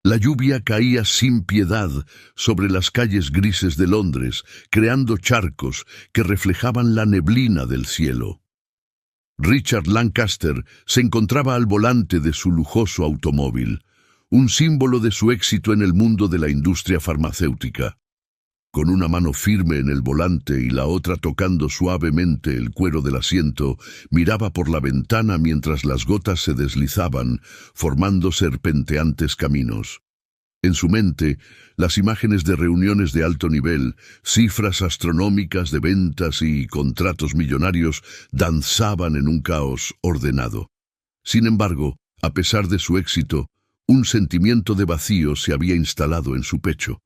La lluvia caía sin piedad sobre las calles grises de Londres, creando charcos que reflejaban la neblina del cielo. Richard Lancaster se encontraba al volante de su lujoso automóvil, un símbolo de su éxito en el mundo de la industria farmacéutica. Con una mano firme en el volante y la otra tocando suavemente el cuero del asiento, miraba por la ventana mientras las gotas se deslizaban, formando serpenteantes caminos. En su mente, las imágenes de reuniones de alto nivel, cifras astronómicas de ventas y contratos millonarios danzaban en un caos ordenado. Sin embargo, a pesar de su éxito, un sentimiento de vacío se había instalado en su pecho.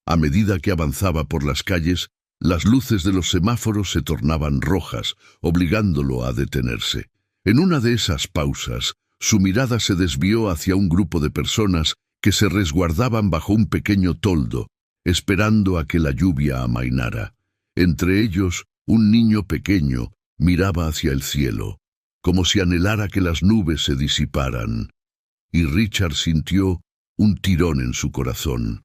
A medida que avanzaba por las calles, las luces de los semáforos se tornaban rojas, obligándolo a detenerse. En una de esas pausas, su mirada se desvió hacia un grupo de personas que se resguardaban bajo un pequeño toldo, esperando a que la lluvia amainara. Entre ellos, un niño pequeño miraba hacia el cielo, como si anhelara que las nubes se disiparan. Y Richard sintió un tirón en su corazón.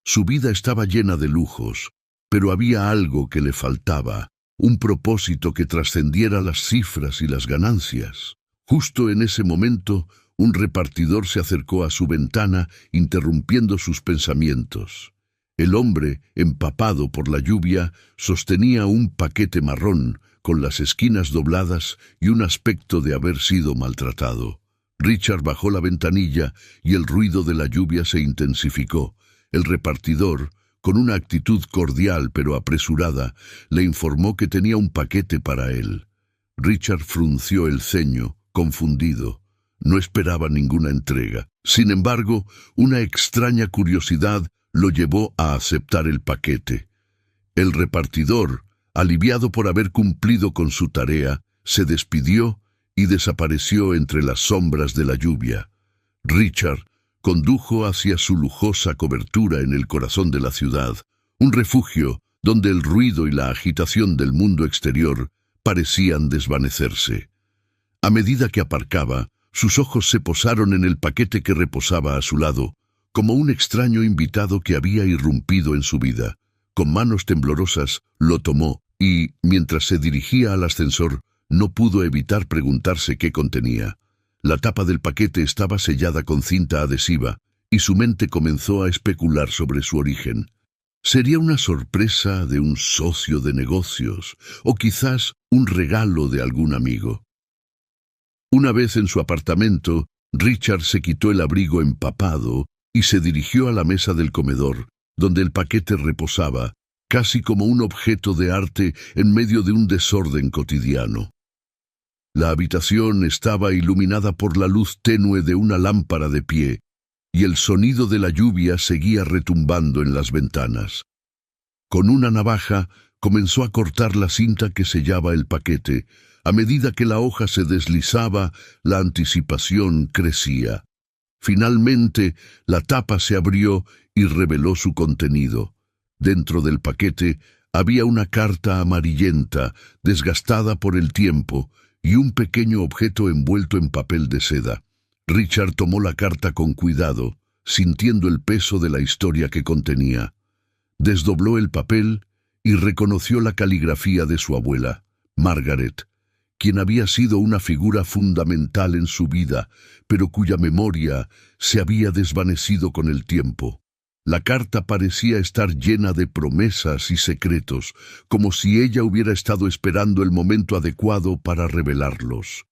Su vida estaba llena de lujos, pero había algo que le faltaba, un propósito que trascendiera las cifras y las ganancias. Justo en ese momento, un repartidor se acercó a su ventana, interrumpiendo sus pensamientos. El hombre, empapado por la lluvia, sostenía un paquete marrón, con las esquinas dobladas y un aspecto de haber sido maltratado. Richard bajó la ventanilla y el ruido de la lluvia se intensificó. El repartidor, con una actitud cordial pero apresurada, le informó que tenía un paquete para él. Richard frunció el ceño, confundido. No esperaba ninguna entrega. Sin embargo, una extraña curiosidad lo llevó a aceptar el paquete. El repartidor, aliviado por haber cumplido con su tarea, se despidió y desapareció entre las sombras de la lluvia. Richard condujo hacia su lujosa cobertura en el corazón de la ciudad, un refugio donde el ruido y la agitación del mundo exterior parecían desvanecerse. A medida que aparcaba, sus ojos se posaron en el paquete que reposaba a su lado, como un extraño invitado que había irrumpido en su vida. Con manos temblorosas, lo tomó y, mientras se dirigía al ascensor, no pudo evitar preguntarse qué contenía. La tapa del paquete estaba sellada con cinta adhesiva, y su mente comenzó a especular sobre su origen. ¿Sería una sorpresa de un socio de negocios, o quizás un regalo de algún amigo? Una vez en su apartamento, Richard se quitó el abrigo empapado y se dirigió a la mesa del comedor, donde el paquete reposaba, casi como un objeto de arte en medio de un desorden cotidiano. La habitación estaba iluminada por la luz tenue de una lámpara de pie, y el sonido de la lluvia seguía retumbando en las ventanas. Con una navaja comenzó a cortar la cinta que sellaba el paquete. A medida que la hoja se deslizaba, la anticipación crecía. Finalmente, la tapa se abrió y reveló su contenido. Dentro del paquete había una carta amarillenta, desgastada por el tiempo, y un pequeño objeto envuelto en papel de seda. Richard tomó la carta con cuidado, sintiendo el peso de la historia que contenía. Desdobló el papel y reconoció la caligrafía de su abuela, Margaret, quien había sido una figura fundamental en su vida, pero cuya memoria se había desvanecido con el tiempo. La carta parecía estar llena de promesas y secretos, como si ella hubiera estado esperando el momento adecuado para revelarlos.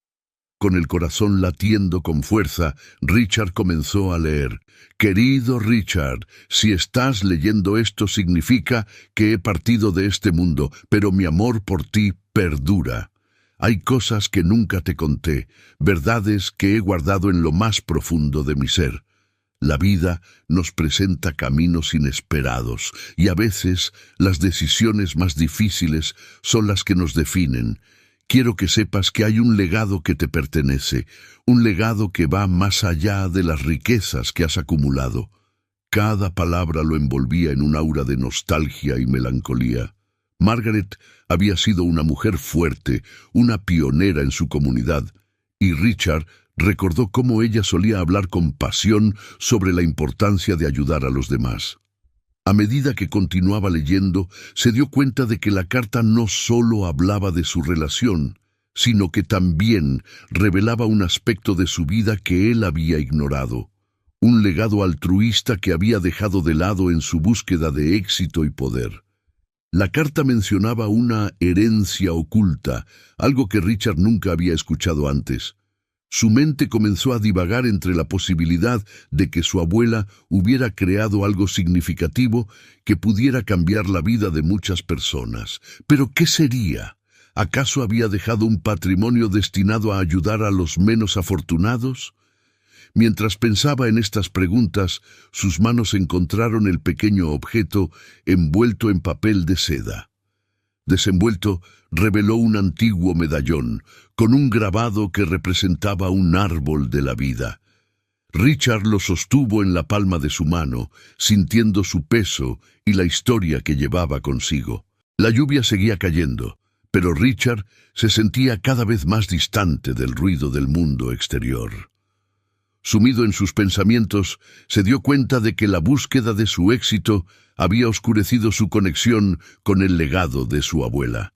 Con el corazón latiendo con fuerza, Richard comenzó a leer. «Querido Richard, si estás leyendo esto significa que he partido de este mundo, pero mi amor por ti perdura. Hay cosas que nunca te conté, verdades que he guardado en lo más profundo de mi ser. La vida nos presenta caminos inesperados y a veces las decisiones más difíciles son las que nos definen. Quiero que sepas que hay un legado que te pertenece, un legado que va más allá de las riquezas que has acumulado». Cada palabra lo envolvía en un aura de nostalgia y melancolía. Margaret había sido una mujer fuerte, una pionera en su comunidad, y Richard Recordó cómo ella solía hablar con pasión sobre la importancia de ayudar a los demás. A medida que continuaba leyendo, se dio cuenta de que la carta no solo hablaba de su relación, sino que también revelaba un aspecto de su vida que él había ignorado, un legado altruista que había dejado de lado en su búsqueda de éxito y poder. La carta mencionaba una herencia oculta, algo que Richard nunca había escuchado antes. Su mente comenzó a divagar entre la posibilidad de que su abuela hubiera creado algo significativo que pudiera cambiar la vida de muchas personas. ¿Pero qué sería? ¿Acaso había dejado un patrimonio destinado a ayudar a los menos afortunados? Mientras pensaba en estas preguntas, sus manos encontraron el pequeño objeto envuelto en papel de seda. Desenvuelto, reveló un antiguo medallón, con un grabado que representaba un árbol de la vida. Richard lo sostuvo en la palma de su mano, sintiendo su peso y la historia que llevaba consigo. La lluvia seguía cayendo, pero Richard se sentía cada vez más distante del ruido del mundo exterior. Sumido en sus pensamientos, se dio cuenta de que la búsqueda de su éxito había oscurecido su conexión con el legado de su abuela.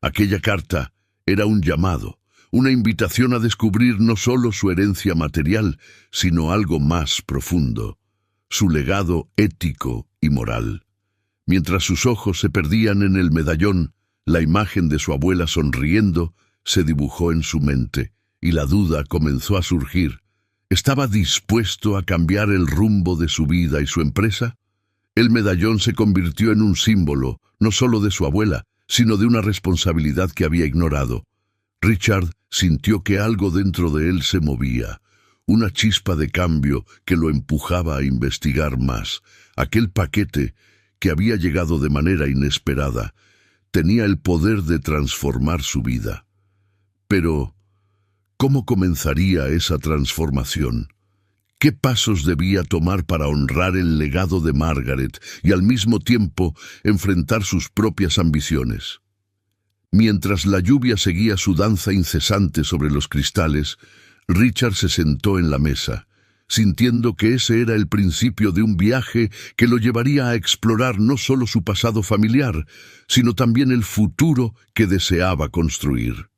Aquella carta era un llamado, una invitación a descubrir no solo su herencia material, sino algo más profundo, su legado ético y moral. Mientras sus ojos se perdían en el medallón, la imagen de su abuela sonriendo se dibujó en su mente, y la duda comenzó a surgir. ¿Estaba dispuesto a cambiar el rumbo de su vida y su empresa? El medallón se convirtió en un símbolo, no solo de su abuela, sino de una responsabilidad que había ignorado. Richard sintió que algo dentro de él se movía, una chispa de cambio que lo empujaba a investigar más. Aquel paquete, que había llegado de manera inesperada, tenía el poder de transformar su vida. Pero ¿cómo comenzaría esa transformación? ¿Qué pasos debía tomar para honrar el legado de Margaret y al mismo tiempo enfrentar sus propias ambiciones? Mientras la lluvia seguía su danza incesante sobre los cristales, Richard se sentó en la mesa, sintiendo que ese era el principio de un viaje que lo llevaría a explorar no solo su pasado familiar, sino también el futuro que deseaba construir.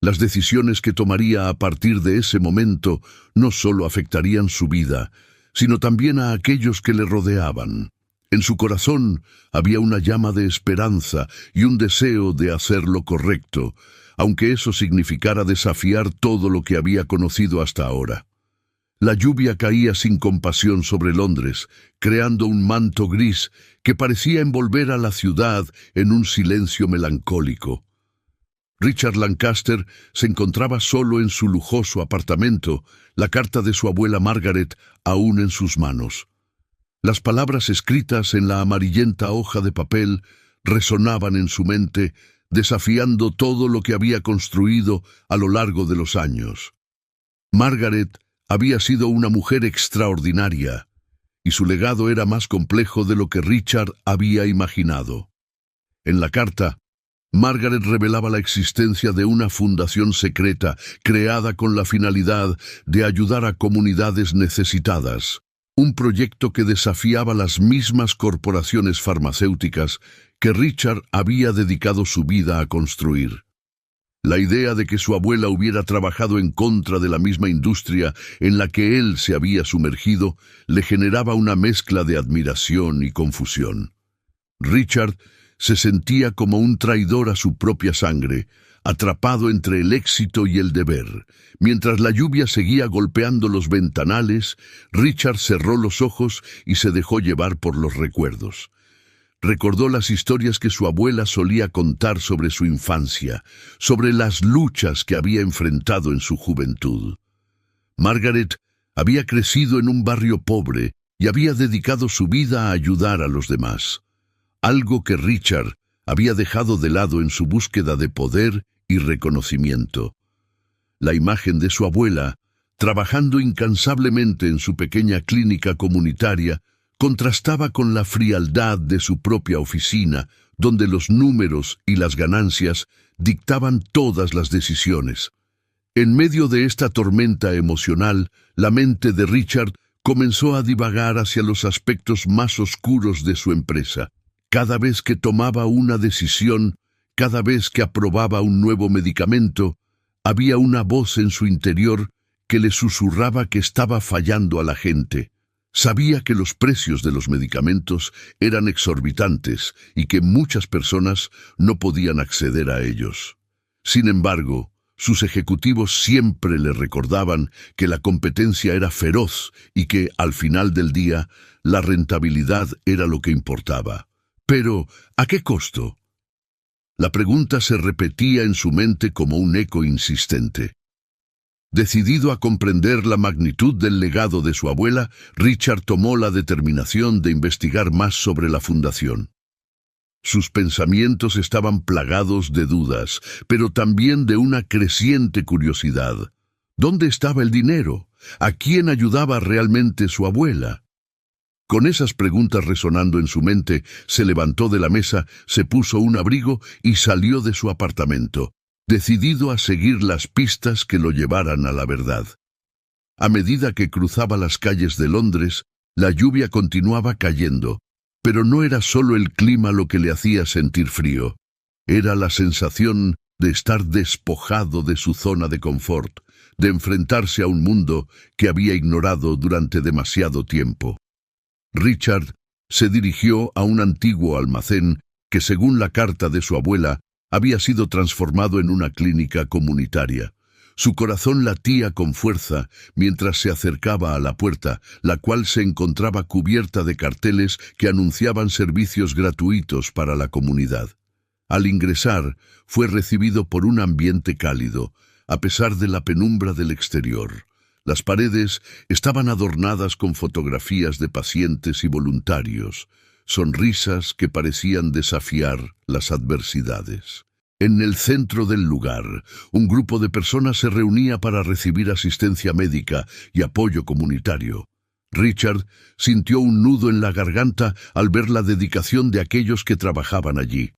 Las decisiones que tomaría a partir de ese momento no solo afectarían su vida, sino también a aquellos que le rodeaban. En su corazón había una llama de esperanza y un deseo de hacer lo correcto, aunque eso significara desafiar todo lo que había conocido hasta ahora. La lluvia caía sin compasión sobre Londres, creando un manto gris que parecía envolver a la ciudad en un silencio melancólico. Richard Lancaster se encontraba solo en su lujoso apartamento, la carta de su abuela Margaret aún en sus manos. Las palabras escritas en la amarillenta hoja de papel resonaban en su mente, desafiando todo lo que había construido a lo largo de los años. Margaret había sido una mujer extraordinaria, y su legado era más complejo de lo que Richard había imaginado. En la carta, Margaret revelaba la existencia de una fundación secreta creada con la finalidad de ayudar a comunidades necesitadas, un proyecto que desafiaba las mismas corporaciones farmacéuticas que Richard había dedicado su vida a construir. La idea de que su abuela hubiera trabajado en contra de la misma industria en la que él se había sumergido le generaba una mezcla de admiración y confusión. Richard se sentía como un traidor a su propia sangre, atrapado entre el éxito y el deber. Mientras la lluvia seguía golpeando los ventanales, Richard cerró los ojos y se dejó llevar por los recuerdos. Recordó las historias que su abuela solía contar sobre su infancia, sobre las luchas que había enfrentado en su juventud. Margaret había crecido en un barrio pobre y había dedicado su vida a ayudar a los demás, algo que Richard había dejado de lado en su búsqueda de poder y reconocimiento. La imagen de su abuela, trabajando incansablemente en su pequeña clínica comunitaria, contrastaba con la frialdad de su propia oficina, donde los números y las ganancias dictaban todas las decisiones. En medio de esta tormenta emocional, la mente de Richard comenzó a divagar hacia los aspectos más oscuros de su empresa. Cada vez que tomaba una decisión, cada vez que aprobaba un nuevo medicamento, había una voz en su interior que le susurraba que estaba fallando a la gente. Sabía que los precios de los medicamentos eran exorbitantes y que muchas personas no podían acceder a ellos. Sin embargo, sus ejecutivos siempre le recordaban que la competencia era feroz y que, al final del día, la rentabilidad era lo que importaba. Pero, ¿a qué costo? La pregunta se repetía en su mente como un eco insistente. Decidido a comprender la magnitud del legado de su abuela, Richard tomó la determinación de investigar más sobre la fundación. Sus pensamientos estaban plagados de dudas, pero también de una creciente curiosidad. ¿Dónde estaba el dinero? ¿A quién ayudaba realmente su abuela? Con esas preguntas resonando en su mente, se levantó de la mesa, se puso un abrigo y salió de su apartamento, decidido a seguir las pistas que lo llevaran a la verdad. A medida que cruzaba las calles de Londres, la lluvia continuaba cayendo, pero no era solo el clima lo que le hacía sentir frío. Era la sensación de estar despojado de su zona de confort, de enfrentarse a un mundo que había ignorado durante demasiado tiempo. Richard se dirigió a un antiguo almacén que, según la carta de su abuela, había sido transformado en una clínica comunitaria. Su corazón latía con fuerza mientras se acercaba a la puerta, la cual se encontraba cubierta de carteles que anunciaban servicios gratuitos para la comunidad. Al ingresar, fue recibido por un ambiente cálido, a pesar de la penumbra del exterior. Las paredes estaban adornadas con fotografías de pacientes y voluntarios, sonrisas que parecían desafiar las adversidades. En el centro del lugar, un grupo de personas se reunía para recibir asistencia médica y apoyo comunitario. Richard sintió un nudo en la garganta al ver la dedicación de aquellos que trabajaban allí.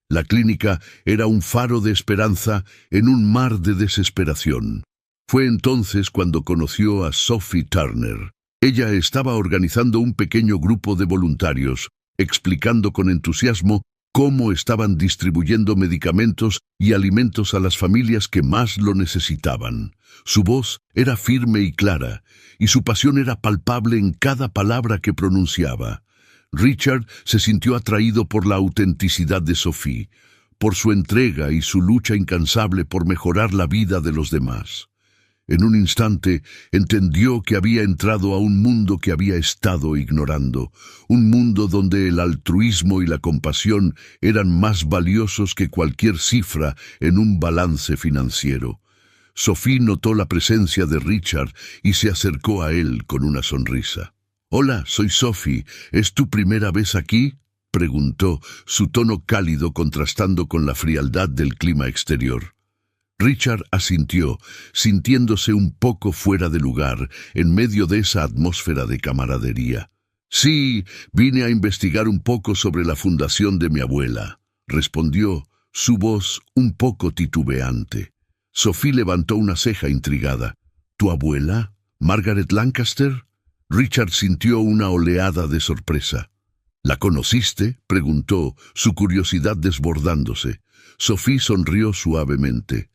La clínica era un faro de esperanza en un mar de desesperación. Fue entonces cuando conoció a Sophie Turner. Ella estaba organizando un pequeño grupo de voluntarios, explicando con entusiasmo cómo estaban distribuyendo medicamentos y alimentos a las familias que más lo necesitaban. Su voz era firme y clara, y su pasión era palpable en cada palabra que pronunciaba. Richard se sintió atraído por la autenticidad de Sophie, por su entrega y su lucha incansable por mejorar la vida de los demás. En un instante entendió que había entrado a un mundo que había estado ignorando, un mundo donde el altruismo y la compasión eran más valiosos que cualquier cifra en un balance financiero. Sophie notó la presencia de Richard y se acercó a él con una sonrisa. «Hola, soy Sophie. ¿Es tu primera vez aquí?», preguntó, su tono cálido contrastando con la frialdad del clima exterior. Richard asintió, sintiéndose un poco fuera de lugar en medio de esa atmósfera de camaradería. «Sí, vine a investigar un poco sobre la fundación de mi abuela», respondió, su voz un poco titubeante. Sophie levantó una ceja intrigada. «¿Tu abuela? ¿Margaret Lancaster?». Richard sintió una oleada de sorpresa. «¿La conociste?», preguntó, su curiosidad desbordándose. Sophie sonrió suavemente.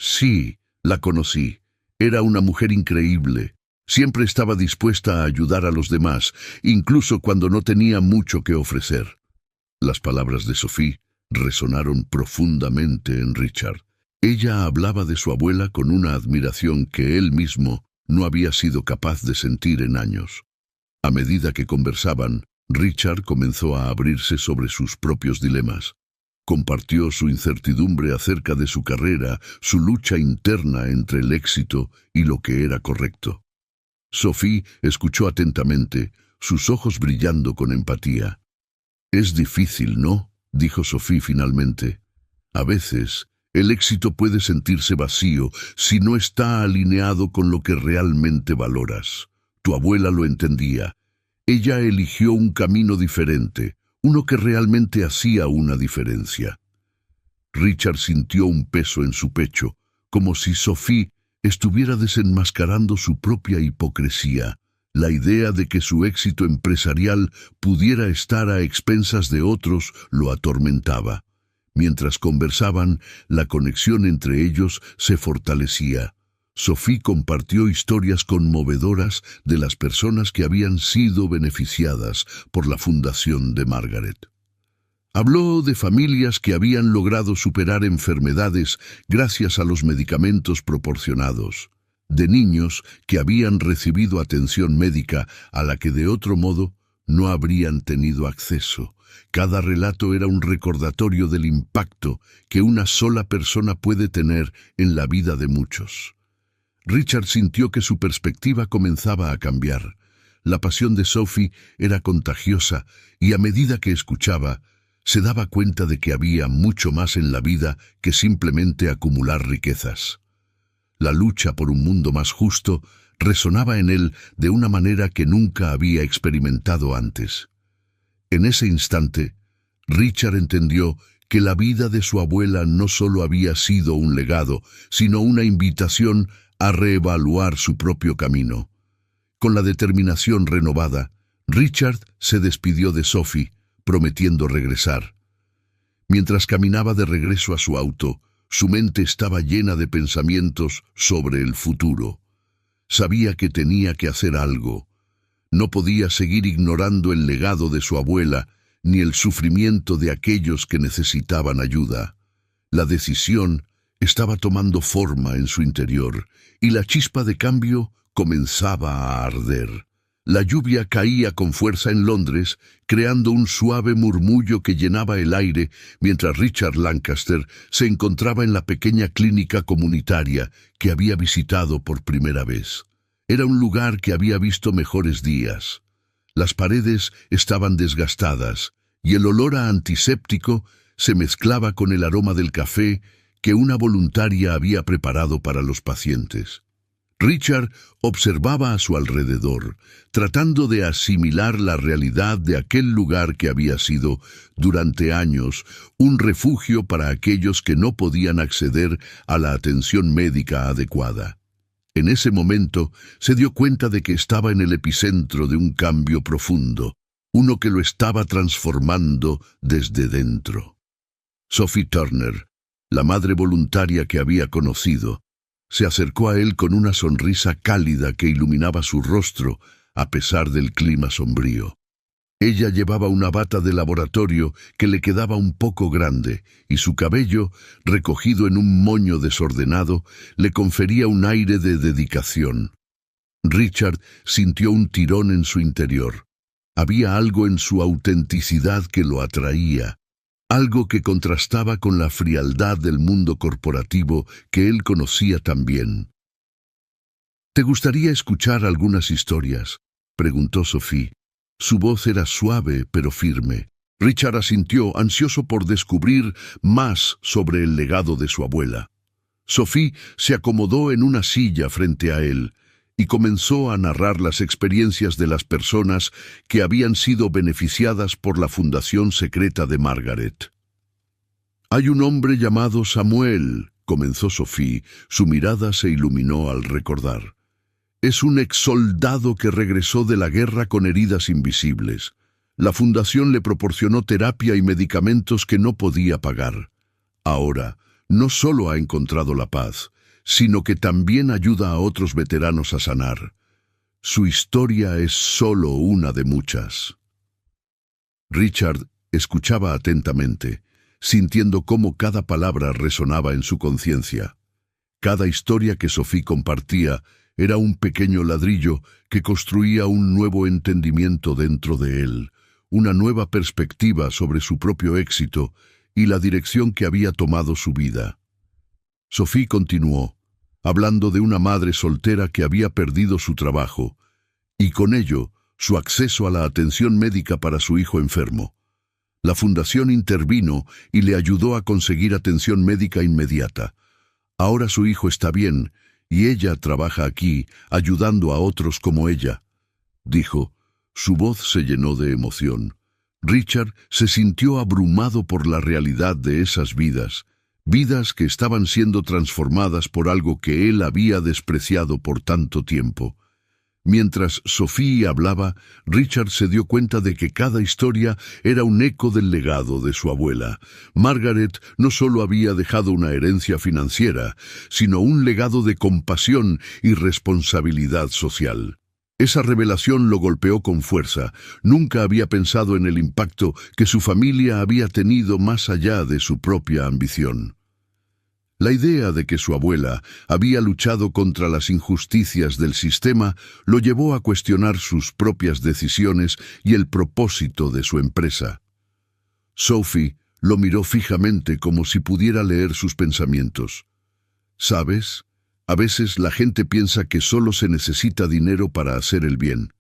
«Sí, la conocí. Era una mujer increíble. Siempre estaba dispuesta a ayudar a los demás, incluso cuando no tenía mucho que ofrecer». Las palabras de Sophie resonaron profundamente en Richard. Ella hablaba de su abuela con una admiración que él mismo no había sido capaz de sentir en años. A medida que conversaban, Richard comenzó a abrirse sobre sus propios dilemas. Compartió su incertidumbre acerca de su carrera, su lucha interna entre el éxito y lo que era correcto. Sophie escuchó atentamente, sus ojos brillando con empatía. «Es difícil, ¿no?», dijo Sophie finalmente. «A veces, el éxito puede sentirse vacío si no está alineado con lo que realmente valoras. Tu abuela lo entendía. Ella eligió un camino diferente, uno que realmente hacía una diferencia». Richard sintió un peso en su pecho, como si Sophie estuviera desenmascarando su propia hipocresía. La idea de que su éxito empresarial pudiera estar a expensas de otros lo atormentaba. Mientras conversaban, la conexión entre ellos se fortalecía. Sophie compartió historias conmovedoras de las personas que habían sido beneficiadas por la fundación de Margaret. Habló de familias que habían logrado superar enfermedades gracias a los medicamentos proporcionados, de niños que habían recibido atención médica a la que de otro modo no habrían tenido acceso. Cada relato era un recordatorio del impacto que una sola persona puede tener en la vida de muchos. Richard sintió que su perspectiva comenzaba a cambiar. La pasión de Sophie era contagiosa y a medida que escuchaba, se daba cuenta de que había mucho más en la vida que simplemente acumular riquezas. La lucha por un mundo más justo resonaba en él de una manera que nunca había experimentado antes. En ese instante, Richard entendió que la vida de su abuela no solo había sido un legado, sino una invitación a reevaluar su propio camino. Con la determinación renovada, Richard se despidió de Sophie, prometiendo regresar. Mientras caminaba de regreso a su auto, su mente estaba llena de pensamientos sobre el futuro. Sabía que tenía que hacer algo. No podía seguir ignorando el legado de su abuela, ni el sufrimiento de aquellos que necesitaban ayuda. La decisión estaba tomando forma en su interior, y la chispa de cambio comenzaba a arder. La lluvia caía con fuerza en Londres, creando un suave murmullo que llenaba el aire, mientras Richard Lancaster se encontraba en la pequeña clínica comunitaria que había visitado por primera vez. Era un lugar que había visto mejores días. Las paredes estaban desgastadas, y el olor a antiséptico se mezclaba con el aroma del café que una voluntaria había preparado para los pacientes. Richard observaba a su alrededor, tratando de asimilar la realidad de aquel lugar que había sido, durante años, un refugio para aquellos que no podían acceder a la atención médica adecuada. En ese momento se dio cuenta de que estaba en el epicentro de un cambio profundo, uno que lo estaba transformando desde dentro. Sophie Turner, la madre voluntaria que había conocido, se acercó a él con una sonrisa cálida que iluminaba su rostro a pesar del clima sombrío. Ella llevaba una bata de laboratorio que le quedaba un poco grande y su cabello, recogido en un moño desordenado, le confería un aire de dedicación. Richard sintió un tirón en su interior. Había algo en su autenticidad que lo atraía, algo que contrastaba con la frialdad del mundo corporativo que él conocía tan bien. «¿Te gustaría escuchar algunas historias?», preguntó Sophie. Su voz era suave pero firme. Richard asintió, ansioso por descubrir más sobre el legado de su abuela. Sophie se acomodó en una silla frente a él y comenzó a narrar las experiencias de las personas que habían sido beneficiadas por la fundación secreta de Margaret. «Hay un hombre llamado Samuel», comenzó Sophie. Su mirada se iluminó al recordar. «Es un exsoldado que regresó de la guerra con heridas invisibles. La fundación le proporcionó terapia y medicamentos que no podía pagar. Ahora, no solo ha encontrado la paz, sino que también ayuda a otros veteranos a sanar. Su historia es solo una de muchas». Richard escuchaba atentamente, sintiendo cómo cada palabra resonaba en su conciencia. Cada historia que Sophie compartía era un pequeño ladrillo que construía un nuevo entendimiento dentro de él, una nueva perspectiva sobre su propio éxito y la dirección que había tomado su vida. Sophie continuó, hablando de una madre soltera que había perdido su trabajo, y con ello su acceso a la atención médica para su hijo enfermo. La fundación intervino y le ayudó a conseguir atención médica inmediata. Ahora su hijo está bien, y ella trabaja aquí, ayudando a otros como ella, dijo. Su voz se llenó de emoción. Richard se sintió abrumado por la realidad de esas vidas, vidas que estaban siendo transformadas por algo que él había despreciado por tanto tiempo. Mientras Sophie hablaba, Richard se dio cuenta de que cada historia era un eco del legado de su abuela. Margaret no solo había dejado una herencia financiera, sino un legado de compasión y responsabilidad social. Esa revelación lo golpeó con fuerza. Nunca había pensado en el impacto que su familia había tenido más allá de su propia ambición. La idea de que su abuela había luchado contra las injusticias del sistema lo llevó a cuestionar sus propias decisiones y el propósito de su empresa. Sophie lo miró fijamente como si pudiera leer sus pensamientos. ¿Sabes? A veces la gente piensa que solo se necesita dinero para hacer el bien,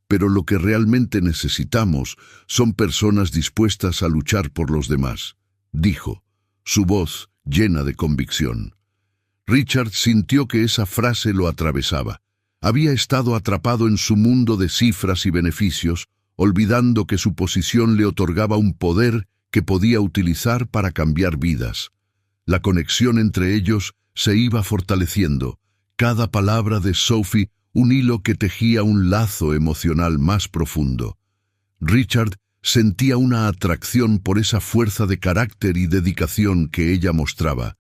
pero lo que realmente necesitamos son personas dispuestas a luchar por los demás, dijo, su voz llena de convicción. Richard sintió que esa frase lo atravesaba. Había estado atrapado en su mundo de cifras y beneficios, olvidando que su posición le otorgaba un poder que podía utilizar para cambiar vidas. La conexión entre ellos se iba fortaleciendo, cada palabra de Sophie un hilo que tejía un lazo emocional más profundo. Richard sentía una atracción por esa fuerza de carácter y dedicación que ella mostraba.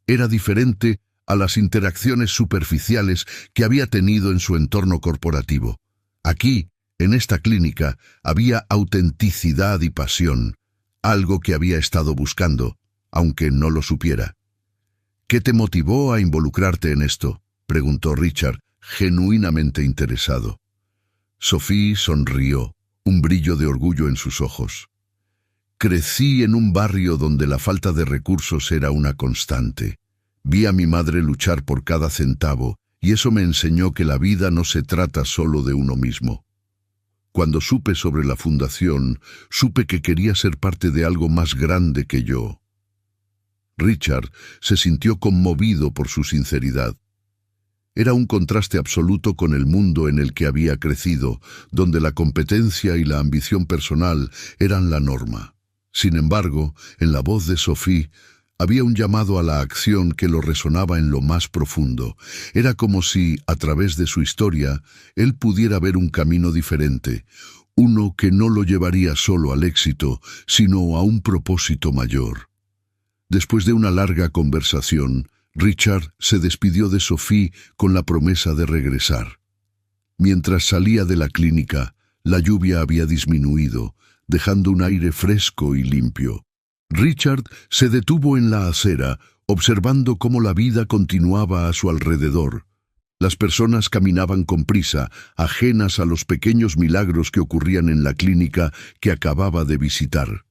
Era diferente a las interacciones superficiales que había tenido en su entorno corporativo. Aquí, en esta clínica, había autenticidad y pasión, algo que había estado buscando, aunque no lo supiera. ¿Qué te motivó a involucrarte en esto?, preguntó Richard, genuinamente interesado. Sophie sonrió, un brillo de orgullo en sus ojos. Crecí en un barrio donde la falta de recursos era una constante. Vi a mi madre luchar por cada centavo, y eso me enseñó que la vida no se trata solo de uno mismo. Cuando supe sobre la fundación, supe que quería ser parte de algo más grande que yo. Richard se sintió conmovido por su sinceridad. Era un contraste absoluto con el mundo en el que había crecido, donde la competencia y la ambición personal eran la norma. Sin embargo, en la voz de Sophie había un llamado a la acción que lo resonaba en lo más profundo. Era como si, a través de su historia, él pudiera ver un camino diferente, uno que no lo llevaría solo al éxito, sino a un propósito mayor. Después de una larga conversación, Richard se despidió de Sophie con la promesa de regresar. Mientras salía de la clínica, la lluvia había disminuido, dejando un aire fresco y limpio. Richard se detuvo en la acera, observando cómo la vida continuaba a su alrededor. Las personas caminaban con prisa, ajenas a los pequeños milagros que ocurrían en la clínica que acababa de visitar.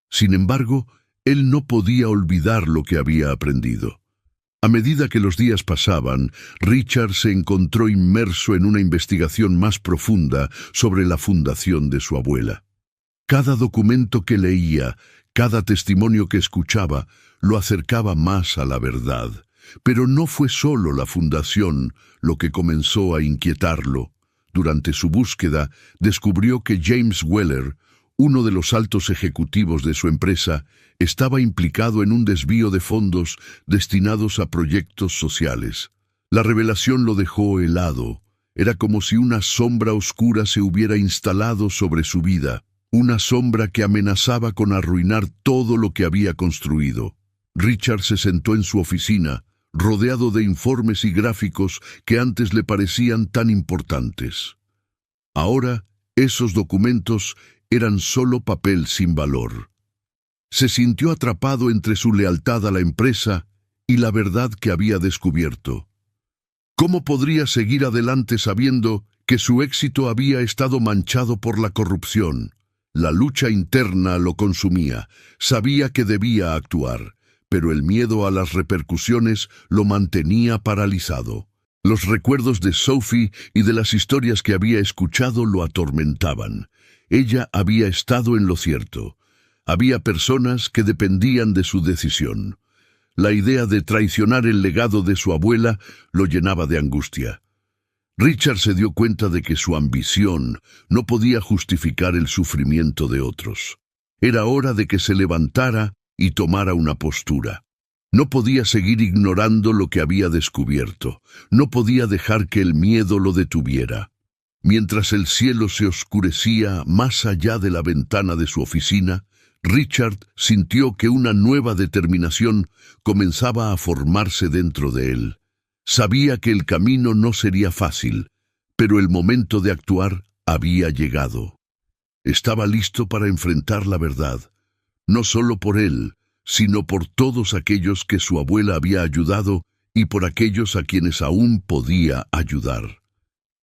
Sin embargo, él no podía olvidar lo que había aprendido. A medida que los días pasaban, Richard se encontró inmerso en una investigación más profunda sobre la fundación de su abuela. Cada documento que leía, cada testimonio que escuchaba, lo acercaba más a la verdad. Pero no fue solo la fundación lo que comenzó a inquietarlo. Durante su búsqueda, descubrió que James Weller, uno de los altos ejecutivos de su empresa, estaba implicado en un desvío de fondos destinados a proyectos sociales. La revelación lo dejó helado. Era como si una sombra oscura se hubiera instalado sobre su vida, una sombra que amenazaba con arruinar todo lo que había construido. Richard se sentó en su oficina, rodeado de informes y gráficos que antes le parecían tan importantes. Ahora, esos documentos eran solo papel sin valor. Se sintió atrapado entre su lealtad a la empresa y la verdad que había descubierto. ¿Cómo podría seguir adelante sabiendo que su éxito había estado manchado por la corrupción? La lucha interna lo consumía. Sabía que debía actuar, pero el miedo a las repercusiones lo mantenía paralizado. Los recuerdos de Sophie y de las historias que había escuchado lo atormentaban. Ella había estado en lo cierto. Había personas que dependían de su decisión. La idea de traicionar el legado de su abuela lo llenaba de angustia. Richard se dio cuenta de que su ambición no podía justificar el sufrimiento de otros. Era hora de que se levantara y tomara una postura. No podía seguir ignorando lo que había descubierto. No podía dejar que el miedo lo detuviera. Mientras el cielo se oscurecía más allá de la ventana de su oficina, Richard sintió que una nueva determinación comenzaba a formarse dentro de él. Sabía que el camino no sería fácil, pero el momento de actuar había llegado. Estaba listo para enfrentar la verdad, no solo por él, sino por todos aquellos que su abuela había ayudado y por aquellos a quienes aún podía ayudar.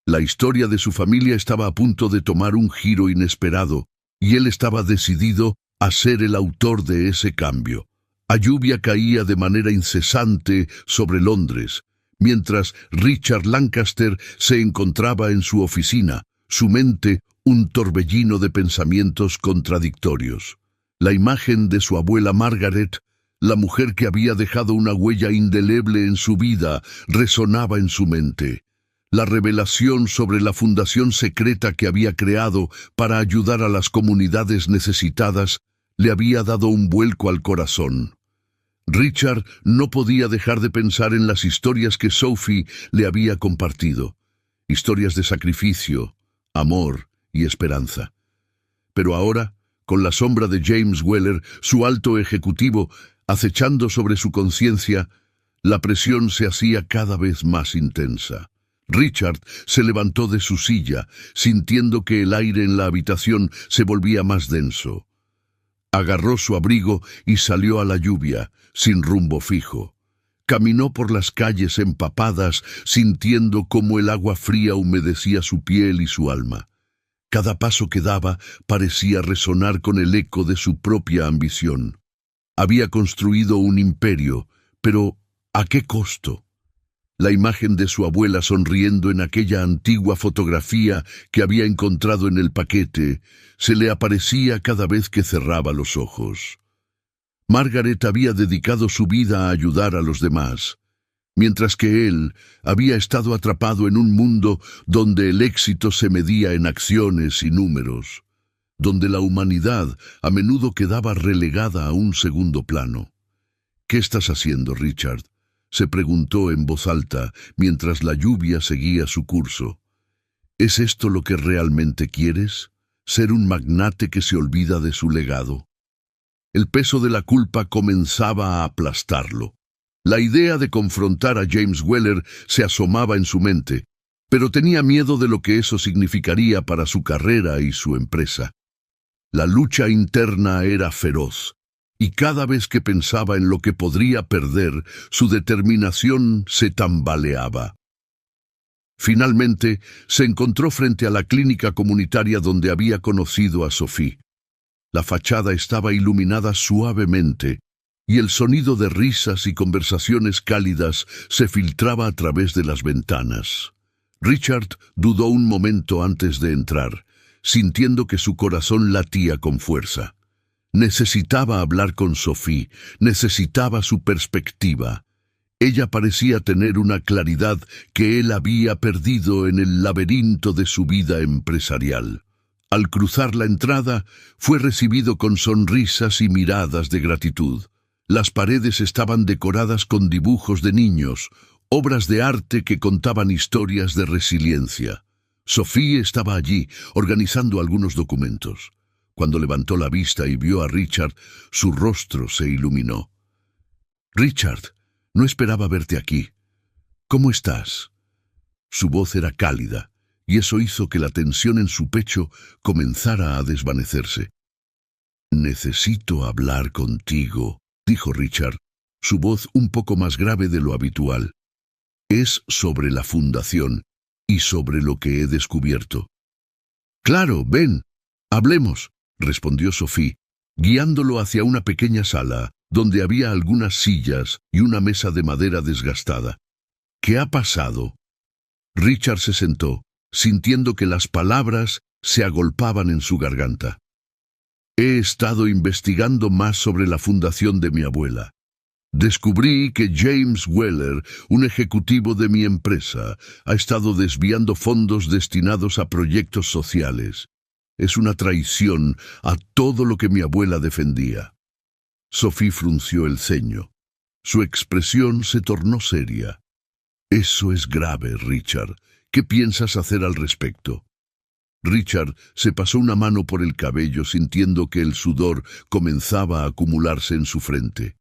La historia de su familia estaba a punto de tomar un giro inesperado, y él estaba decidido a ser el autor de ese cambio. La lluvia caía de manera incesante sobre Londres, mientras Richard Lancaster se encontraba en su oficina, su mente un torbellino de pensamientos contradictorios. La imagen de su abuela Margaret, la mujer que había dejado una huella indeleble en su vida, resonaba en su mente. La revelación sobre la fundación secreta que había creado para ayudar a las comunidades necesitadas le había dado un vuelco al corazón. Richard no podía dejar de pensar en las historias que Sophie le había compartido. Historias de sacrificio, amor y esperanza. Pero ahora, con la sombra de James Weller, su alto ejecutivo, acechando sobre su conciencia, la presión se hacía cada vez más intensa. Richard se levantó de su silla, sintiendo que el aire en la habitación se volvía más denso. Agarró su abrigo y salió a la lluvia, sin rumbo fijo. Caminó por las calles empapadas, sintiendo cómo el agua fría humedecía su piel y su alma. Cada paso que daba parecía resonar con el eco de su propia ambición. Había construido un imperio, pero ¿a qué costo? La imagen de su abuela sonriendo en aquella antigua fotografía que había encontrado en el paquete se le aparecía cada vez que cerraba los ojos. Margaret había dedicado su vida a ayudar a los demás, mientras que él había estado atrapado en un mundo donde el éxito se medía en acciones y números, donde la humanidad a menudo quedaba relegada a un segundo plano. «¿Qué estás haciendo, Richard?», se preguntó en voz alta mientras la lluvia seguía su curso. «¿Es esto lo que realmente quieres? ¿Ser un magnate que se olvida de su legado?». El peso de la culpa comenzaba a aplastarlo. La idea de confrontar a James Weller se asomaba en su mente, pero tenía miedo de lo que eso significaría para su carrera y su empresa. La lucha interna era feroz, y cada vez que pensaba en lo que podría perder, su determinación se tambaleaba. Finalmente, se encontró frente a la clínica comunitaria donde había conocido a Sophie. La fachada estaba iluminada suavemente, y el sonido de risas y conversaciones cálidas se filtraba a través de las ventanas. Richard dudó un momento antes de entrar, sintiendo que su corazón latía con fuerza. Necesitaba hablar con Sophie, necesitaba su perspectiva. Ella parecía tener una claridad que él había perdido en el laberinto de su vida empresarial. Al cruzar la entrada, fue recibido con sonrisas y miradas de gratitud. Las paredes estaban decoradas con dibujos de niños, obras de arte que contaban historias de resiliencia. Sophie estaba allí, organizando algunos documentos. Cuando levantó la vista y vio a Richard, su rostro se iluminó. «Richard, no esperaba verte aquí. ¿Cómo estás?». Su voz era cálida, y eso hizo que la tensión en su pecho comenzara a desvanecerse. «Necesito hablar contigo», dijo Richard, su voz un poco más grave de lo habitual. «Es sobre la fundación y sobre lo que he descubierto». «Claro, ven, hablemos», respondió Sophie, guiándolo hacia una pequeña sala donde había algunas sillas y una mesa de madera desgastada. «¿Qué ha pasado?». Richard se sentó, sintiendo que las palabras se agolpaban en su garganta. «He estado investigando más sobre la fundación de mi abuela. Descubrí que James Weller, un ejecutivo de mi empresa, ha estado desviando fondos destinados a proyectos sociales. Es una traición a todo lo que mi abuela defendía». Sophie frunció el ceño. Su expresión se tornó seria. Eso es grave, Richard. ¿Qué piensas hacer al respecto? Richard se pasó una mano por el cabello sintiendo que el sudor comenzaba a acumularse en su frente.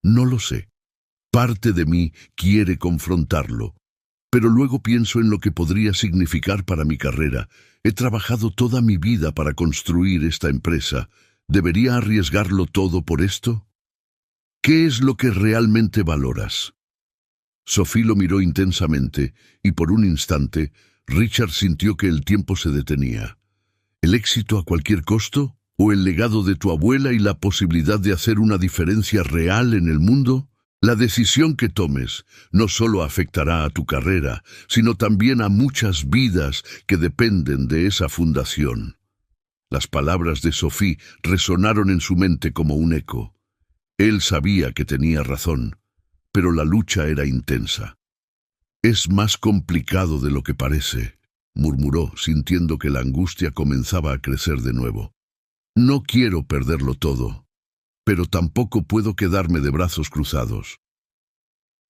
No lo sé. Parte de mí quiere confrontarlo. Pero luego pienso en lo que podría significar para mi carrera. He trabajado toda mi vida para construir esta empresa. ¿Debería arriesgarlo todo por esto? ¿Qué es lo que realmente valoras? Sophie lo miró intensamente y por un instante Richard sintió que el tiempo se detenía. ¿El éxito a cualquier costo? ¿O el legado de tu abuela y la posibilidad de hacer una diferencia real en el mundo? La decisión que tomes no solo afectará a tu carrera, sino también a muchas vidas que dependen de esa fundación. Las palabras de Sophie resonaron en su mente como un eco. Él sabía que tenía razón, pero la lucha era intensa. «Es más complicado de lo que parece», murmuró, sintiendo que la angustia comenzaba a crecer de nuevo. «No quiero perderlo todo, pero tampoco puedo quedarme de brazos cruzados».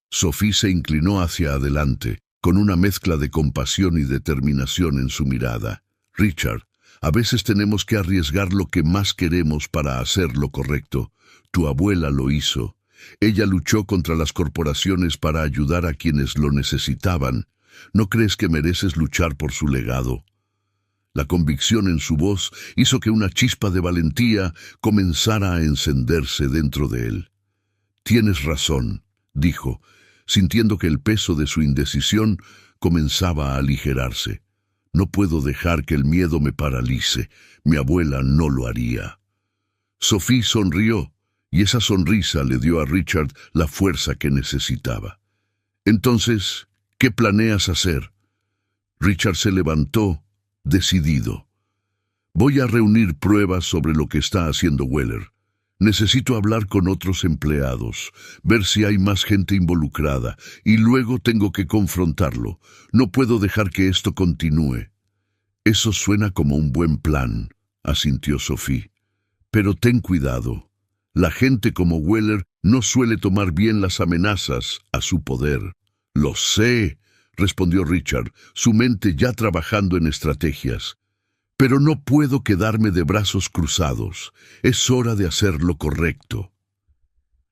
Sophie se inclinó hacia adelante, con una mezcla de compasión y determinación en su mirada. «Richard, a veces tenemos que arriesgar lo que más queremos para hacer lo correcto. Tu abuela lo hizo. Ella luchó contra las corporaciones para ayudar a quienes lo necesitaban. ¿No crees que mereces luchar por su legado?» La convicción en su voz hizo que una chispa de valentía comenzara a encenderse dentro de él. «Tienes razón», dijo, sintiendo que el peso de su indecisión comenzaba a aligerarse. «No puedo dejar que el miedo me paralice. Mi abuela no lo haría». Sophie sonrió, y esa sonrisa le dio a Richard la fuerza que necesitaba. «Entonces, ¿qué planeas hacer?» Richard se levantó, decidido. «Voy a reunir pruebas sobre lo que está haciendo Weller. Necesito hablar con otros empleados, ver si hay más gente involucrada, y luego tengo que confrontarlo. No puedo dejar que esto continúe». «Eso suena como un buen plan», asintió Sophie. «Pero ten cuidado. La gente como Weller no suele tomar bien las amenazas a su poder». «Lo sé», respondió Richard, su mente ya trabajando en estrategias. «Pero no puedo quedarme de brazos cruzados. Es hora de hacer lo correcto».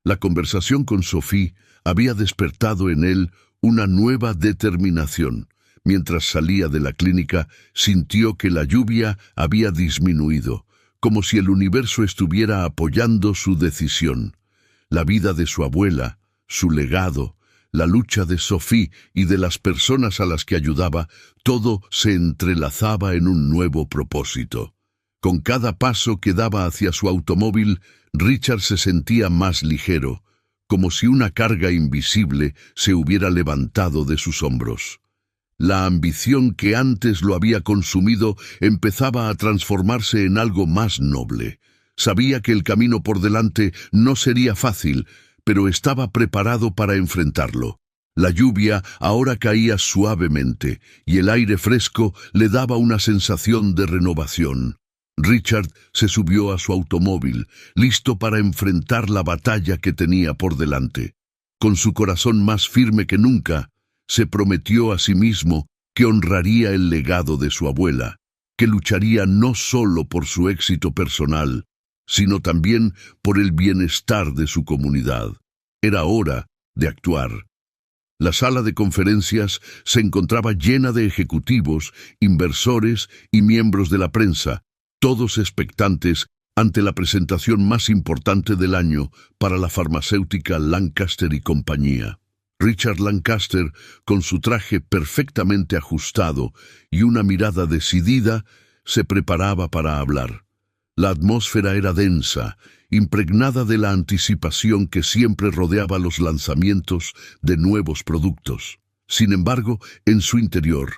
La conversación con Sophie había despertado en él una nueva determinación. Mientras salía de la clínica, sintió que la lluvia había disminuido, como si el universo estuviera apoyando su decisión. La vida de su abuela, su legado, la lucha de Sophie y de las personas a las que ayudaba, todo se entrelazaba en un nuevo propósito. Con cada paso que daba hacia su automóvil, Richard se sentía más ligero, como si una carga invisible se hubiera levantado de sus hombros. La ambición que antes lo había consumido empezaba a transformarse en algo más noble. Sabía que el camino por delante no sería fácil, pero estaba preparado para enfrentarlo. La lluvia ahora caía suavemente, y el aire fresco le daba una sensación de renovación. Richard se subió a su automóvil, listo para enfrentar la batalla que tenía por delante. Con su corazón más firme que nunca, se prometió a sí mismo que honraría el legado de su abuela, que lucharía no solo por su éxito personal, sino también por el bienestar de su comunidad. Era hora de actuar. La sala de conferencias se encontraba llena de ejecutivos, inversores y miembros de la prensa, todos expectantes ante la presentación más importante del año para la farmacéutica Lancaster y compañía. Richard Lancaster, con su traje perfectamente ajustado y una mirada decidida, se preparaba para hablar. La atmósfera era densa, impregnada de la anticipación que siempre rodeaba los lanzamientos de nuevos productos. Sin embargo, en su interior,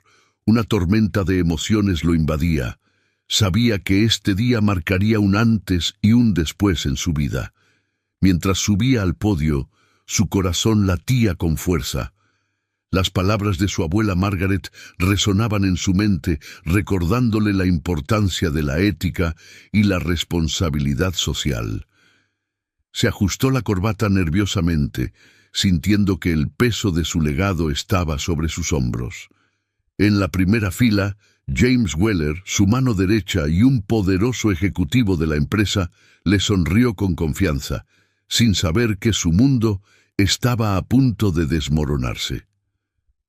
una tormenta de emociones lo invadía. Sabía que este día marcaría un antes y un después en su vida. Mientras subía al podio, su corazón latía con fuerza. Las palabras de su abuela Margaret resonaban en su mente, recordándole la importancia de la ética y la responsabilidad social. Se ajustó la corbata nerviosamente, sintiendo que el peso de su legado estaba sobre sus hombros. En la primera fila, James Weller, su mano derecha y un poderoso ejecutivo de la empresa, le sonrió con confianza, sin saber que su mundo estaba a punto de desmoronarse.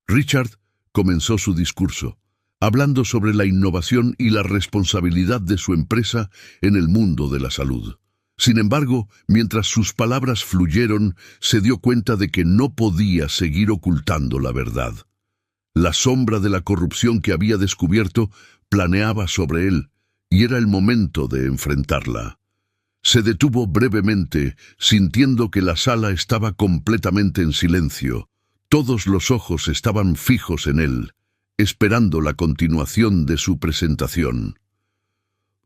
Richard comenzó su discurso, hablando sobre la innovación y la responsabilidad de su empresa en el mundo de la salud. Sin embargo, mientras sus palabras fluyeron, se dio cuenta de que no podía seguir ocultando la verdad. La sombra de la corrupción que había descubierto planeaba sobre él, y era el momento de enfrentarla. Se detuvo brevemente, sintiendo que la sala estaba completamente en silencio. Todos los ojos estaban fijos en él, esperando la continuación de su presentación.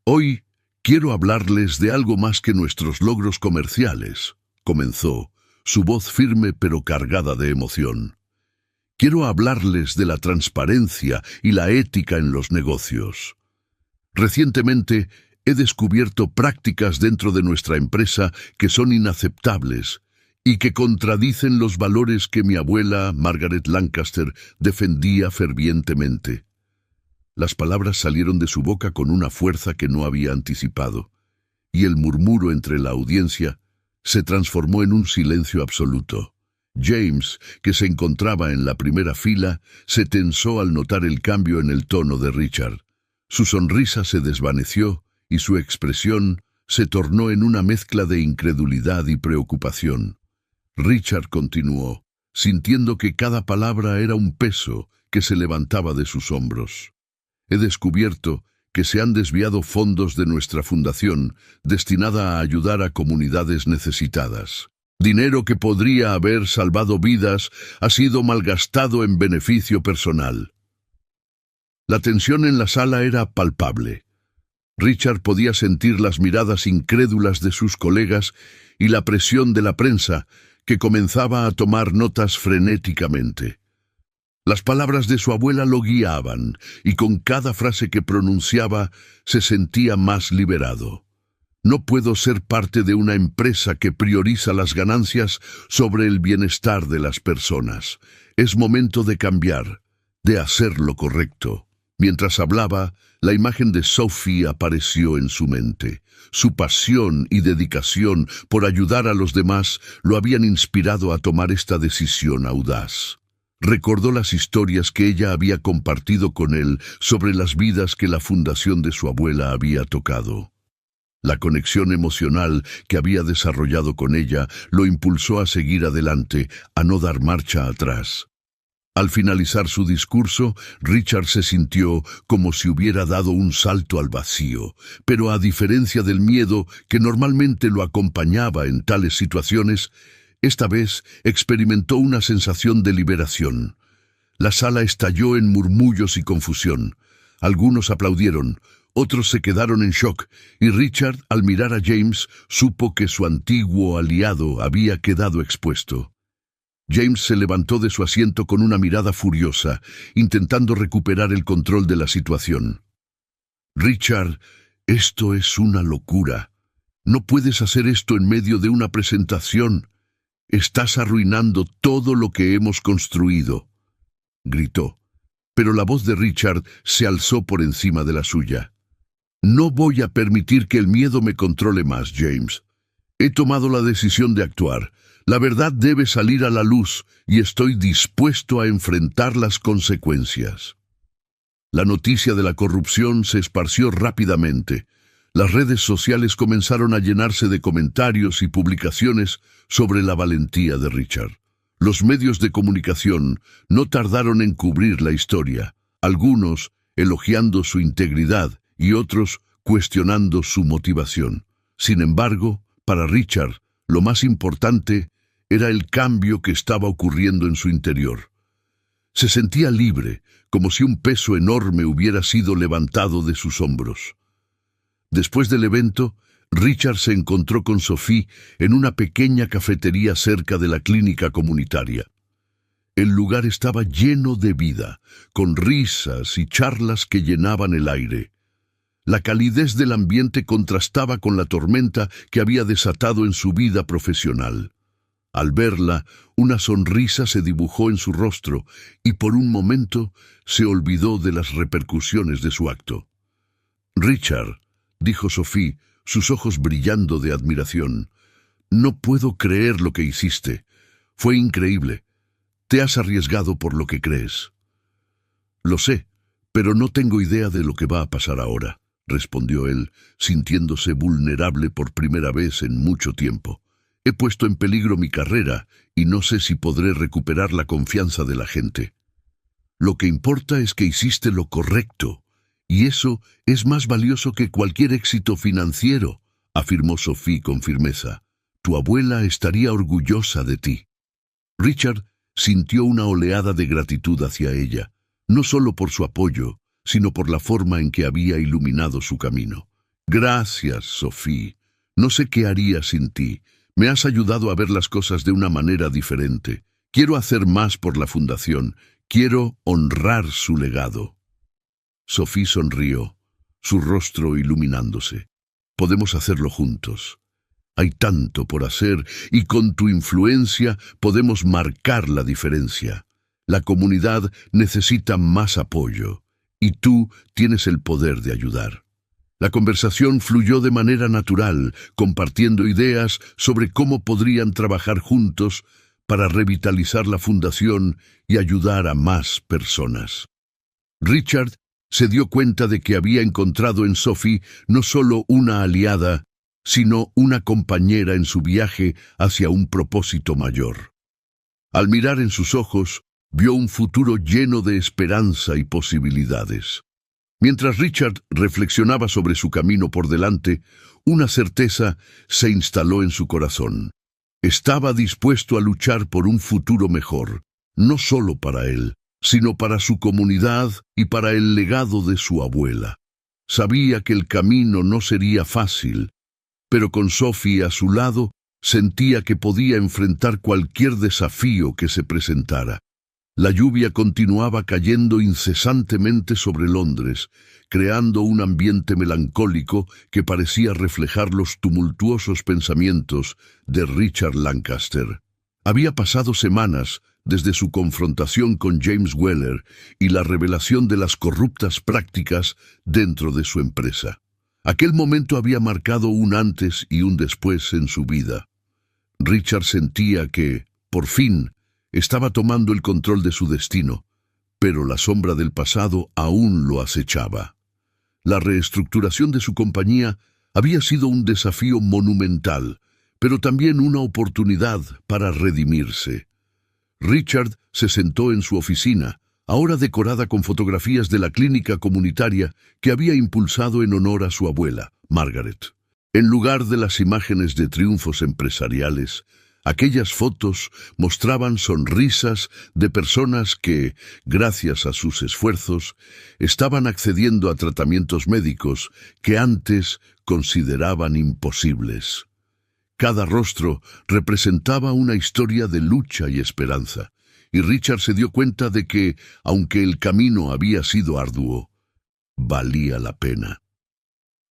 «Hoy quiero hablarles de algo más que nuestros logros comerciales», comenzó, su voz firme pero cargada de emoción. «Quiero hablarles de la transparencia y la ética en los negocios. Recientemente he descubierto prácticas dentro de nuestra empresa que son inaceptables y que contradicen los valores que mi abuela, Margaret Lancaster, defendía fervientemente». Las palabras salieron de su boca con una fuerza que no había anticipado, y el murmuro entre la audiencia se transformó en un silencio absoluto. James, que se encontraba en la primera fila, se tensó al notar el cambio en el tono de Richard. Su sonrisa se desvaneció y su expresión se tornó en una mezcla de incredulidad y preocupación. Richard continuó, sintiendo que cada palabra era un peso que se levantaba de sus hombros. «He descubierto que se han desviado fondos de nuestra fundación destinada a ayudar a comunidades necesitadas. Dinero que podría haber salvado vidas ha sido malgastado en beneficio personal». La tensión en la sala era palpable. Richard podía sentir las miradas incrédulas de sus colegas y la presión de la prensa, que comenzaba a tomar notas frenéticamente. Las palabras de su abuela lo guiaban, y con cada frase que pronunciaba se sentía más liberado. «No puedo ser parte de una empresa que prioriza las ganancias sobre el bienestar de las personas. Es momento de cambiar, de hacer lo correcto». Mientras hablaba, la imagen de Sophie apareció en su mente. Su pasión y dedicación por ayudar a los demás lo habían inspirado a tomar esta decisión audaz. Recordó las historias que ella había compartido con él sobre las vidas que la fundación de su abuela había tocado. La conexión emocional que había desarrollado con ella lo impulsó a seguir adelante, a no dar marcha atrás. Al finalizar su discurso, Richard se sintió como si hubiera dado un salto al vacío, pero a diferencia del miedo que normalmente lo acompañaba en tales situaciones, esta vez experimentó una sensación de liberación. La sala estalló en murmullos y confusión. Algunos aplaudieron, otros se quedaron en shock, y Richard, al mirar a James, supo que su antiguo aliado había quedado expuesto. James se levantó de su asiento con una mirada furiosa, intentando recuperar el control de la situación. «Richard, esto es una locura. No puedes hacer esto en medio de una presentación. Estás arruinando todo lo que hemos construido», gritó. Pero la voz de Richard se alzó por encima de la suya. «No voy a permitir que el miedo me controle más, James. He tomado la decisión de actuar. La verdad debe salir a la luz y estoy dispuesto a enfrentar las consecuencias». La noticia de la corrupción se esparció rápidamente. Las redes sociales comenzaron a llenarse de comentarios y publicaciones sobre la valentía de Richard. Los medios de comunicación no tardaron en cubrir la historia, algunos elogiando su integridad y otros cuestionando su motivación. Sin embargo, para Richard, lo más importante era el cambio que estaba ocurriendo en su interior. Se sentía libre, como si un peso enorme hubiera sido levantado de sus hombros. Después del evento, Richard se encontró con Sophie en una pequeña cafetería cerca de la clínica comunitaria. El lugar estaba lleno de vida, con risas y charlas que llenaban el aire. La calidez del ambiente contrastaba con la tormenta que había desatado en su vida profesional. Al verla, una sonrisa se dibujó en su rostro y por un momento se olvidó de las repercusiones de su acto. «Richard», dijo Sophie, sus ojos brillando de admiración, «no puedo creer lo que hiciste. Fue increíble. Te has arriesgado por lo que crees». «Lo sé, pero no tengo idea de lo que va a pasar ahora», respondió él, sintiéndose vulnerable por primera vez en mucho tiempo. «He puesto en peligro mi carrera y no sé si podré recuperar la confianza de la gente. Lo que importa es que hiciste lo correcto, y eso es más valioso que cualquier éxito financiero», afirmó Sophie con firmeza. «Tu abuela estaría orgullosa de ti». Richard sintió una oleada de gratitud hacia ella, no solo por su apoyo, sino por la forma en que había iluminado su camino. «Gracias, Sophie. No sé qué haría sin ti. Me has ayudado a ver las cosas de una manera diferente. Quiero hacer más por la fundación. Quiero honrar su legado». Sophie sonrió, su rostro iluminándose. «Podemos hacerlo juntos. Hay tanto por hacer y con tu influencia podemos marcar la diferencia. La comunidad necesita más apoyo y tú tienes el poder de ayudar». La conversación fluyó de manera natural, compartiendo ideas sobre cómo podrían trabajar juntos para revitalizar la fundación y ayudar a más personas. Richard se dio cuenta de que había encontrado en Sophie no solo una aliada, sino una compañera en su viaje hacia un propósito mayor. Al mirar en sus ojos, vio un futuro lleno de esperanza y posibilidades. Mientras Richard reflexionaba sobre su camino por delante, una certeza se instaló en su corazón. Estaba dispuesto a luchar por un futuro mejor, no solo para él, sino para su comunidad y para el legado de su abuela. Sabía que el camino no sería fácil, pero con Sophie a su lado, sentía que podía enfrentar cualquier desafío que se presentara. La lluvia continuaba cayendo incesantemente sobre Londres, creando un ambiente melancólico que parecía reflejar los tumultuosos pensamientos de Richard Lancaster. Había pasado semanas desde su confrontación con James Weller y la revelación de las corruptas prácticas dentro de su empresa. Aquel momento había marcado un antes y un después en su vida. Richard sentía que, por fin, estaba tomando el control de su destino, pero la sombra del pasado aún lo acechaba. La reestructuración de su compañía había sido un desafío monumental, pero también una oportunidad para redimirse. Richard se sentó en su oficina, ahora decorada con fotografías de la clínica comunitaria que había impulsado en honor a su abuela, Margaret. En lugar de las imágenes de triunfos empresariales, aquellas fotos mostraban sonrisas de personas que, gracias a sus esfuerzos, estaban accediendo a tratamientos médicos que antes consideraban imposibles. Cada rostro representaba una historia de lucha y esperanza, y Richard se dio cuenta de que, aunque el camino había sido arduo, valía la pena.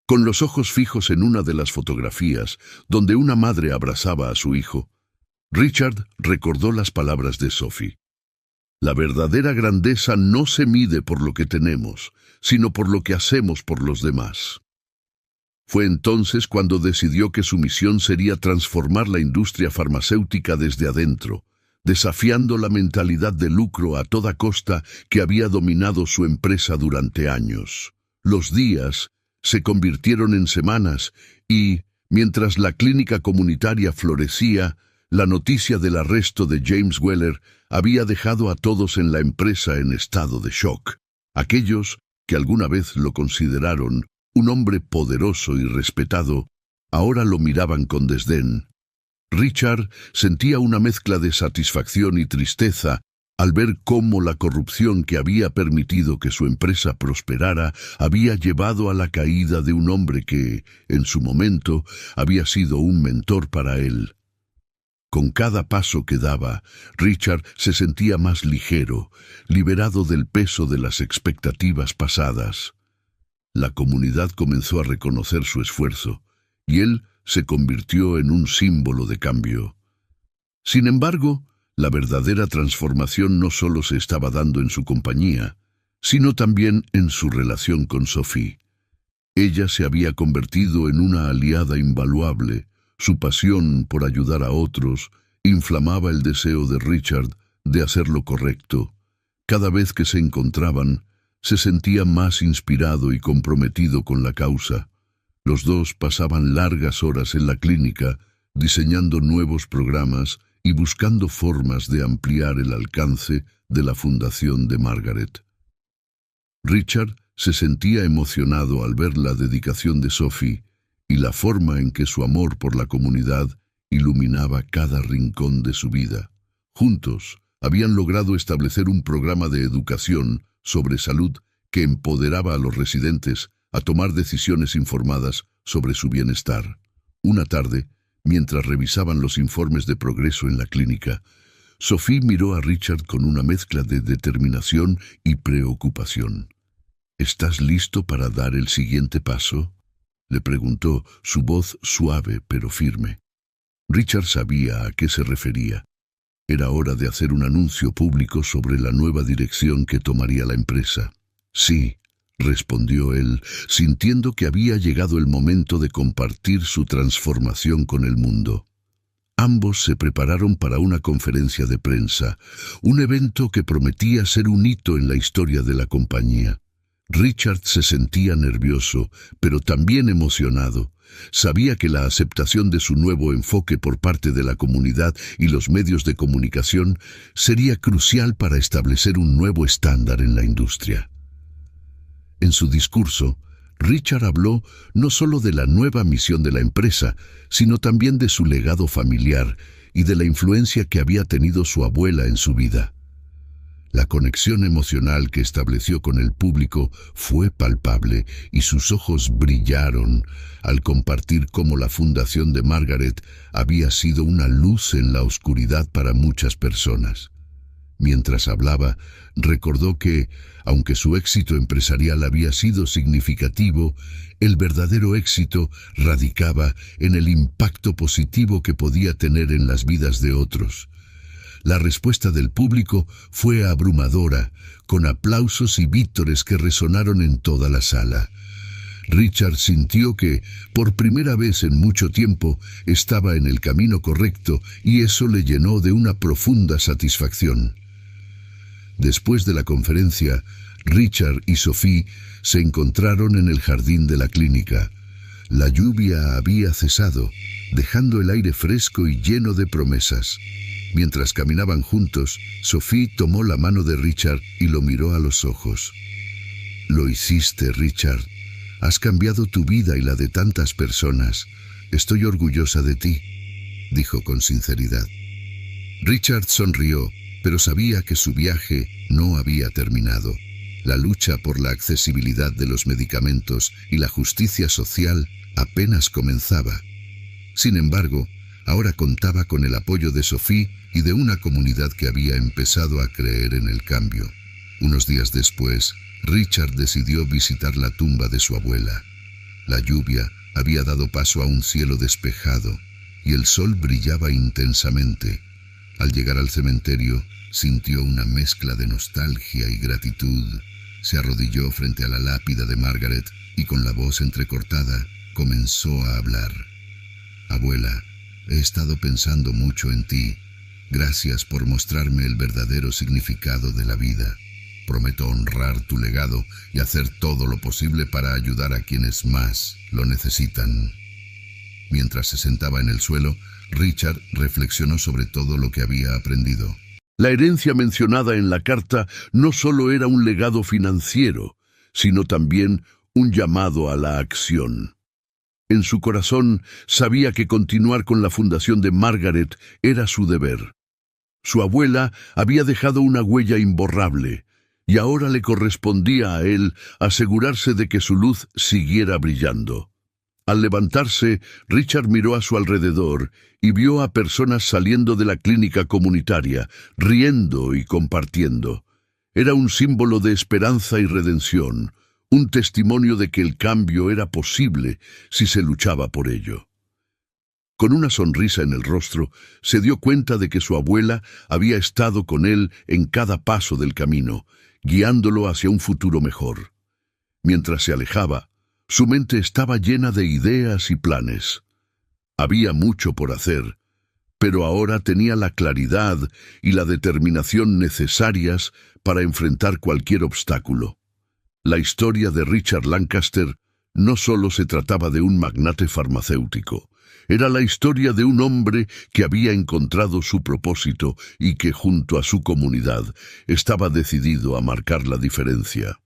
Con los ojos fijos en una de las fotografías, donde una madre abrazaba a su hijo, Richard recordó las palabras de Sophie. La verdadera grandeza no se mide por lo que tenemos, sino por lo que hacemos por los demás. Fue entonces cuando decidió que su misión sería transformar la industria farmacéutica desde adentro, desafiando la mentalidad de lucro a toda costa que había dominado su empresa durante años. Los días se convirtieron en semanas y, mientras la clínica comunitaria florecía, la noticia del arresto de James Weller había dejado a todos en la empresa en estado de shock. Aquellos que alguna vez lo consideraron un hombre poderoso y respetado, ahora lo miraban con desdén. Richard sentía una mezcla de satisfacción y tristeza al ver cómo la corrupción que había permitido que su empresa prosperara había llevado a la caída de un hombre que, en su momento, había sido un mentor para él. Con cada paso que daba, Richard se sentía más ligero, liberado del peso de las expectativas pasadas. La comunidad comenzó a reconocer su esfuerzo, y él se convirtió en un símbolo de cambio. Sin embargo, la verdadera transformación no solo se estaba dando en su compañía, sino también en su relación con Sophie. Ella se había convertido en una aliada invaluable. Su pasión por ayudar a otros inflamaba el deseo de Richard de hacer lo correcto. Cada vez que se encontraban, se sentía más inspirado y comprometido con la causa. Los dos pasaban largas horas en la clínica, diseñando nuevos programas y buscando formas de ampliar el alcance de la fundación de Margaret. Richard se sentía emocionado al ver la dedicación de Sophie y la forma en que su amor por la comunidad iluminaba cada rincón de su vida. Juntos, habían logrado establecer un programa de educación sobre salud que empoderaba a los residentes a tomar decisiones informadas sobre su bienestar. Una tarde, mientras revisaban los informes de progreso en la clínica, Sophie miró a Richard con una mezcla de determinación y preocupación. «¿Estás listo para dar el siguiente paso?», le preguntó, su voz suave pero firme. Richard sabía a qué se refería. Era hora de hacer un anuncio público sobre la nueva dirección que tomaría la empresa. «Sí», respondió él, sintiendo que había llegado el momento de compartir su transformación con el mundo. Ambos se prepararon para una conferencia de prensa, un evento que prometía ser un hito en la historia de la compañía. Richard se sentía nervioso, pero también emocionado. Sabía que la aceptación de su nuevo enfoque por parte de la comunidad y los medios de comunicación sería crucial para establecer un nuevo estándar en la industria. En su discurso, Richard habló no solo de la nueva misión de la empresa, sino también de su legado familiar y de la influencia que había tenido su abuela en su vida. La conexión emocional que estableció con el público fue palpable y sus ojos brillaron al compartir cómo la fundación de Margaret había sido una luz en la oscuridad para muchas personas. Mientras hablaba, recordó que, aunque su éxito empresarial había sido significativo, el verdadero éxito radicaba en el impacto positivo que podía tener en las vidas de otros. La respuesta del público fue abrumadora, con aplausos y vítores que resonaron en toda la sala. Richard sintió que, por primera vez en mucho tiempo, estaba en el camino correcto y eso le llenó de una profunda satisfacción. Después de la conferencia, Richard y Sophie se encontraron en el jardín de la clínica. La lluvia había cesado, dejando el aire fresco y lleno de promesas. Mientras caminaban juntos, Sophie tomó la mano de Richard y lo miró a los ojos. «Lo hiciste, Richard. Has cambiado tu vida y la de tantas personas. Estoy orgullosa de ti», dijo con sinceridad. Richard sonrió, pero sabía que su viaje no había terminado. La lucha por la accesibilidad de los medicamentos y la justicia social apenas comenzaba. Sin embargo, ahora contaba con el apoyo de Sophie y de una comunidad que había empezado a creer en el cambio. Unos días después, Richard decidió visitar la tumba de su abuela. La lluvia había dado paso a un cielo despejado y el sol brillaba intensamente. Al llegar al cementerio, sintió una mezcla de nostalgia y gratitud. Se arrodilló frente a la lápida de Margaret y con la voz entrecortada comenzó a hablar. «Abuela, he estado pensando mucho en ti. Gracias por mostrarme el verdadero significado de la vida. Prometo honrar tu legado y hacer todo lo posible para ayudar a quienes más lo necesitan». Mientras se sentaba en el suelo, Richard reflexionó sobre todo lo que había aprendido. La herencia mencionada en la carta no solo era un legado financiero, sino también un llamado a la acción. En su corazón sabía que continuar con la fundación de Margaret era su deber. Su abuela había dejado una huella imborrable, y ahora le correspondía a él asegurarse de que su luz siguiera brillando. Al levantarse, Richard miró a su alrededor y vio a personas saliendo de la clínica comunitaria, riendo y compartiendo. Era un símbolo de esperanza y redención, un testimonio de que el cambio era posible si se luchaba por ello. Con una sonrisa en el rostro, se dio cuenta de que su abuela había estado con él en cada paso del camino, guiándolo hacia un futuro mejor. Mientras se alejaba, su mente estaba llena de ideas y planes. Había mucho por hacer, pero ahora tenía la claridad y la determinación necesarias para enfrentar cualquier obstáculo. La historia de Richard Lancaster no solo se trataba de un magnate farmacéutico, era la historia de un hombre que había encontrado su propósito y que, junto a su comunidad, estaba decidido a marcar la diferencia.